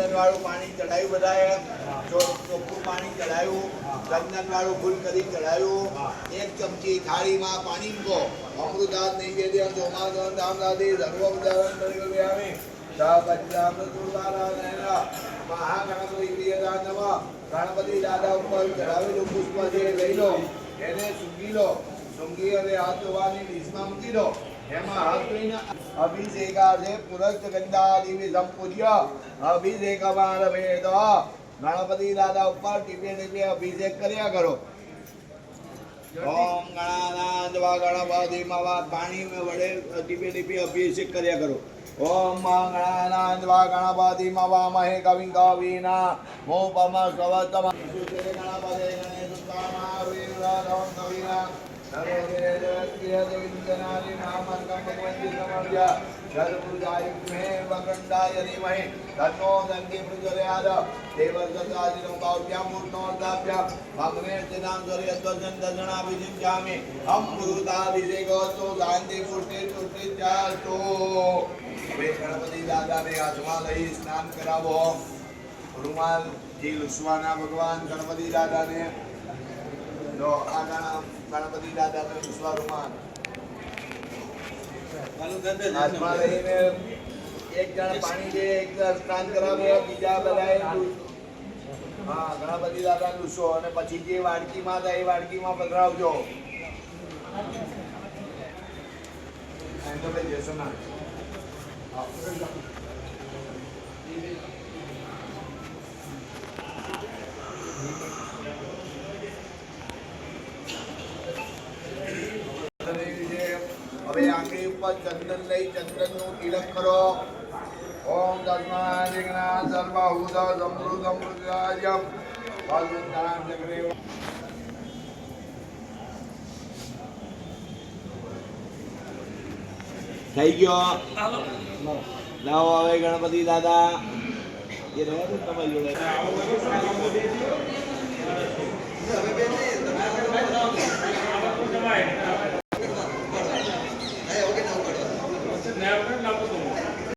ચંદન વાળું પાણી ચડાયું, બધાએ ચોખ્ખું પાણી ચડાયું, ચંદન વાળું ફૂલ કરી ચડાયું. 1 ચમચી થાળીમાં પાણી મૂકો. અમૃતાદ નૈવેદ્ય સોમાદન ધામદાદી સર્વોપચારણ પરિવ્યામિ મહાગણપતિ પ્રિયદાન નમઃ. ગણપતિ દાદા ઉપર ચડાવેલું પુષ્પ છે લઈ લો, એને સૂંઘી લો. સૂંઘી અને હાથ ધોવાની ડીશમાં મૂકી દો. એમાં હાથ ધોઈને અભિષેકાર્થે પુરસ્ત ગંધાદિવી સંપૂજ્ય અભિષેકમાં રમેત. ગણપતિ દાદા ઉપર ટીપે ટીપે અભિષેક કર્યા કરો. ઓમ ગણાનાદ ગણપતિ પાણી વડે ટીપે ટીપે અભિષેક કર્યા કરો. ઓમ ગણાનાદ ગણપતિ મહે કવિ કવિના મોપમ સવતમ ગણપતિ ગણેશ ગણપતિ દાદાને હાથમાં લઈ સ્નાન કરાવો. રૂમાલ થી લુસવાના ભગવાન ગણપતિ દાદાને ગણપતિ દાદાને લુસવા રૂમાલ હાથમાં લઈને એક જણ પાણી દે, એક જણ સ્નાન કરાવે, બીજા બધા ગણપતિ દાદા લુસો અને પછી જે વાડકીમાં થાય એ વાડકીમાં પધરાવજો. જશો ના હવે આંગળી ઉપર ચંદન લઈ ચંદનનું તિલક કરો. ઓમ દસ્માદિગ્ના સર્વહૂત સમૃદ્ધ અમૃતાજમ વાસુંધરામ ચક્રે. થઈ ગયો. લાવો હવે ગણપતિ દાદા એ રહ્યા તો તમારી જોડે